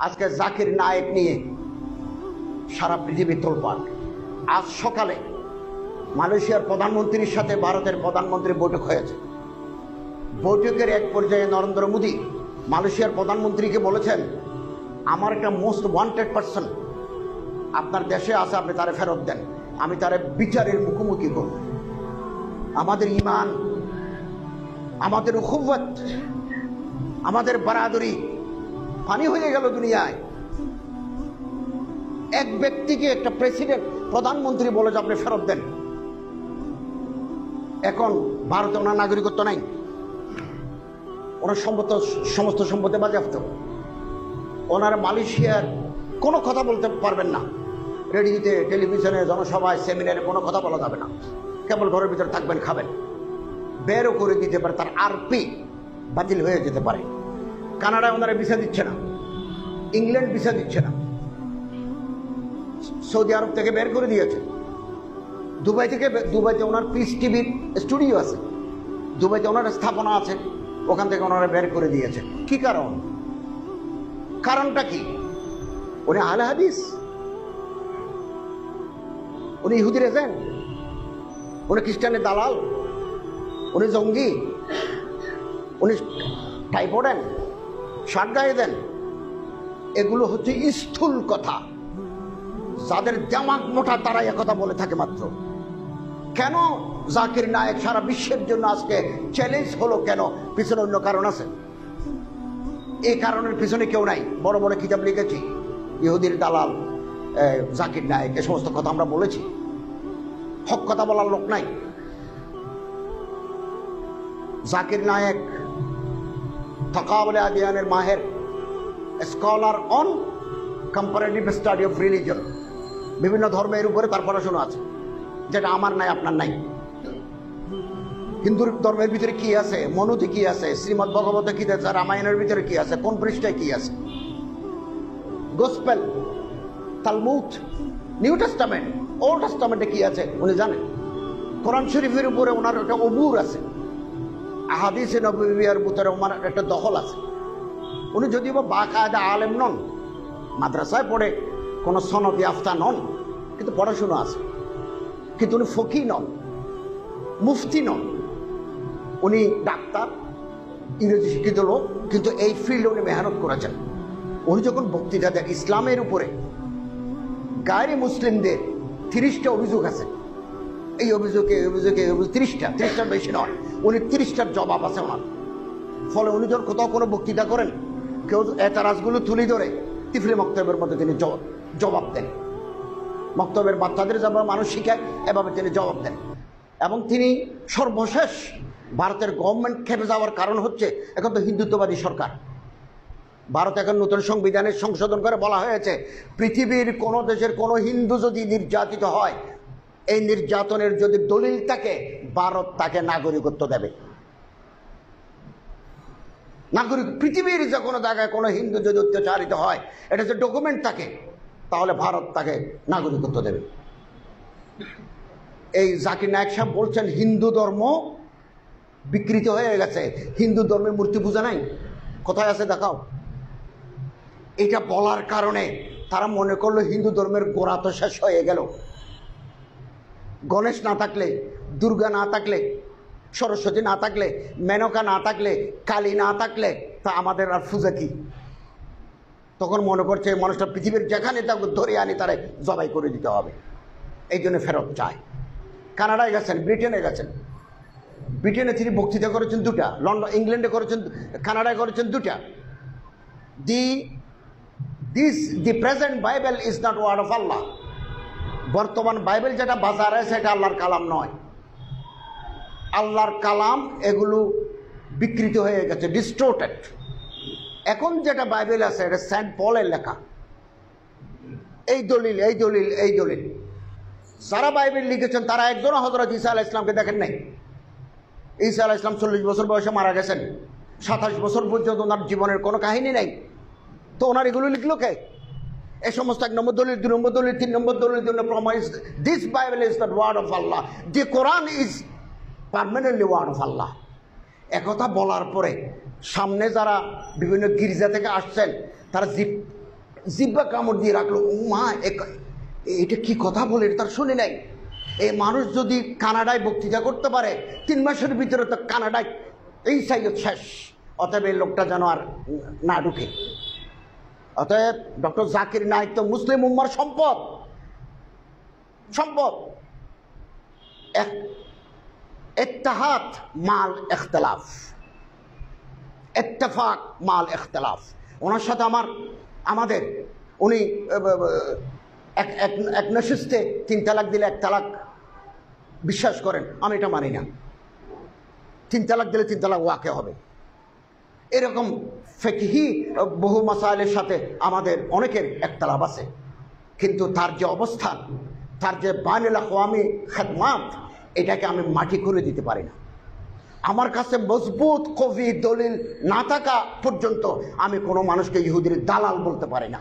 আজকে জাকির নায়েক নিয়ে সারা পৃথিবী তোলপাড়। আজ সকালে মালয়েশিয়ার প্রধানমন্ত্রীর সাথে ভারতের প্রধানমন্ত্রী বৈঠক হয়েছে। বৈঠকের এক পর্যায়ে নরেন্দ্র মোদী মালয়েশিয়ার প্রধানমন্ত্রীকে বলেছেন, আমার একটা মোস্ট ওয়ান্টেড পারসন আপনার দেশে আছে, আপনি তারে ফেরত দেন, আমি তারে বিচারের মুখোমুখি করব। আমাদের ঈমান, আমাদের উখুওয়াত, আমাদের বারাদরি পানি হয়ে গেল দুনিয়ায়। এক ব্যক্তিকে একটা প্রেসিডেন্ট, প্রধানমন্ত্রী বলে যে আপনি ফেরত দেন। এখন ভারতে ওনার নাগরিকত্ব নাই, ওনার সমস্ত সম্পত্তি বাজেয়াপ্ত। ওনার মালয়েশিয়ার কোনো কথা বলতে পারবেন না, রেডিওতে, টেলিভিশনে, জনসভায়, সেমিনারে কোনো কথা বলা যাবে না। কেবল ঘরের ভিতরে থাকবেন, খাবেন। বেরও করে দিতে পারে, তার আরপি বাতিল হয়ে যেতে পারে। কানাডায় ওনারা ভিসা দিচ্ছে না, ইংল্যান্ড ভিসা দিচ্ছে না, সৌদি আরব থেকে বের করে দিয়েছে। দুবাইতে ওনার পিস টিভির স্টুডিও আছে, দুবাইতে ওনার স্থাপনা আছে, ওখান থেকে ওনারা বের করে দিয়েছে। কি কারণ? কারণটা কি? উনি আহলে হাদিস, উনি ইহুদির এজেন্ট, উনি খ্রিস্টানের দালাল, উনি জঙ্গি, উনি টাই পড়েন, শার্ট গায়ে দেন। এগুলো হচ্ছে স্থূল কথা, যাদের দিমাগ মোটা তারা একথা বলে থাকে মাত্র। কেন জাকির নায়েক সারা বিশ্বের জন্য আজকে চ্যালেঞ্জ হলো? কেন? পিছনে অন্য কারণ আছে। এই কারণের পিছনে কেউ নাই। বড় বড় কিতাব লিখেছি, ইহুদির দালাল জাকির নায়েক, এ সমস্ত কথা আমরা বলেছি। হক কথা বলার লোক নাই। জাকির নায়েক তাকাবুল আদিয়ানের মাহের, scholar on comparative study of religion. বিভিন্ন ধর্মের উপরে তার পড়াশোনা আছে, যেটা আমার নাই, আপনার নাই। হিন্দু ধর্মের ভিতরে কি আছে, মনুতে কি আছে, শ্রীমদ্ ভগবতে কি আছে, রামায়ণের ভিতরে কি আছে, কোন পৃষ্ঠায় কি আছে, gospel, Talmud, New Testament, Old টেস্টামেন্টে কি আছে উনি জানেন। কোরআন শরীফের উপরে ওনার একটা অবুর আছে, আহাদিসে নববিয়ার ভিতরে ওনার একটা দখল আছে। উনি যদিও বা বাকায়দা আলেম নন, মাদ্রাসায় পড়ে কোনো সনদি আফতা নন, কিন্তু পড়াশোনা আছে। কিন্তু উনি ফকি নন, মুফতি নন, উনি ডাক্তার, ইংরেজি শিক্ষিত লোক, কিন্তু এই ফিল্ডে উনি মেহনত করেছেন। উনি যখন বক্তৃতা দেন ইসলামের উপরে, গায়রে মুসলিমদের 30টা অভিযোগ আছে। এই অভিযোগে 30টার বেশি নয়, উনি 30টার জবাব আছে ওনার। ফলে উনি যখন কোথাও কোনো বক্তৃতা করেন, কেউ এতারাজগুলো তুলে ধরে তিফলি মক্তবের মধ্যে তিনি জবাব দেন। মক্তবের বাচ্চাদের যেভাবে মানুষ শিখায়, এভাবে তিনি জবাব দেন। এবং তিনি সর্বশেষ ভারতের গভর্নমেন্ট খেপে যাওয়ার কারণ হচ্ছে, এখন তো হিন্দুত্ববাদী সরকার। ভারত এখন নতুন সংবিধানের সংশোধন করে বলা হয়েছে, পৃথিবীর কোনো দেশের কোনো হিন্দু যদি নির্যাতিত হয়, এই নির্যাতনের যদি দলিল থাকে, ভারত তাকে নাগরিকত্ব দেবে। নাগরিক, পৃথিবীর যে কোনো জায়গায় কোনো হিন্দু যদি অত্যাচারিত হয়, এটা যে ডকুমেন্ট থাকে, তাহলে ভারত তাকে নাগরিকত্ব দেবে। এই জাকির নায়েক সাহেব বলছেন হিন্দু ধর্ম বিকৃত হয়ে গেছে, হিন্দু ধর্মের মূর্তি পূজা নাই, কোথায় আছে দেখাও। এটা বলার কারণে তারা মনে করলো হিন্দু ধর্মের গোড়া তো শেষ হয়ে গেল। গণেশ না থাকলে, দুর্গা না থাকলে, সরস্বতী না থাকলে, মেনকা না থাকলে, কালী না থাকলে, তা আমাদের আর পূজা কি? তখন মনে করছে মানুষটা পৃথিবীর যেখানে তাকে ধরে আনি তারা জবাই করে দিতে হবে। এই জন্য ফেরত চায়। কানাডায় গেছেন, ব্রিটেনে গেছেন। ব্রিটেনে তিনি বক্তৃতা করেছেন 2টা, লন্ডন, ইংল্যান্ডে করেছেন, কানাডায় করেছেন 2টা। The present Bible is not word of Allah. বর্তমান বাইবেল যেটা বাজারে আছে, এটা আল্লাহর কালাম নয়। আল্লাহর কালাম এগুলো বিকৃত হয়ে গেছে, ডিস্টোর্টেড। এখন যেটা বাইবেল আছে, এটা সেন্ট পলের লেখা। এই দলিল, এই দলিল, এই দলিল। যারা বাইবেল লিখেছেন তারা একজনও হযরত ঈসা আলাইহিস সালামকে দেখেন নাই। ঈসা আলাইহিস সালাম 40 বছর বয়সে মারা গেছেন, 27 বছর পর্যন্ত ওনার জীবনের কোনো কাহিনী নাই। তো ওনার এগুলো লিখলো কে? এই সমস্ত 1 নম্বর দলিল, 2 নম্বর দলিল, 3 নম্বর দলিল জন্য promise this Bible is the word of Allah, the Quran is permanently word of Allah. একথা বলার পরে সামনে যারা বিভিন্ন গির্জা থেকে আসছেন, তারা জিপ জিব্বা কামড় দিয়ে রাখলো। ও মা, এটা কি কথা বলে, এটা তার শুনি নাই। এই মানুষ যদি কানাডায় বক্তৃতা করতে পারে 3 মাসের ভিতরে তো কানাডায় এই সাইজ শেষ। অতএব এই লোকটা যেন আর না ঢুকে। অতএব ডক্টর জাকির নায়েক তো মুসলিম উম্মার সম্পদ, সম্পদ। ইত্তেহাদ মাল ইখতিলাফ, ইত্তেফাক মাল ইখতিলাফ। ওনার সাথে আমাদের উনি এক নশিস্তে 3 তালাক দিলে 1 তালাক বিশ্বাস করেন, আমি এটা মানি না। 3 তালাক দিলে 3 তালাক ওয়াকে হবে। এরকম ফিকহি বহু মাসাইলের সাথে আমাদের অনেকের একতলাফ আছে, কিন্তু তার যে অবস্থান, তার যে বাইনুল আকওয়ামি খেদমাত, এটাকে আমি মাটি করে দিতে পারি না। আমার কাছে মজবুত কবি দলিল না থাকা পর্যন্ত আমি কোনো মানুষকে ইহুদির দালাল বলতে পারি না।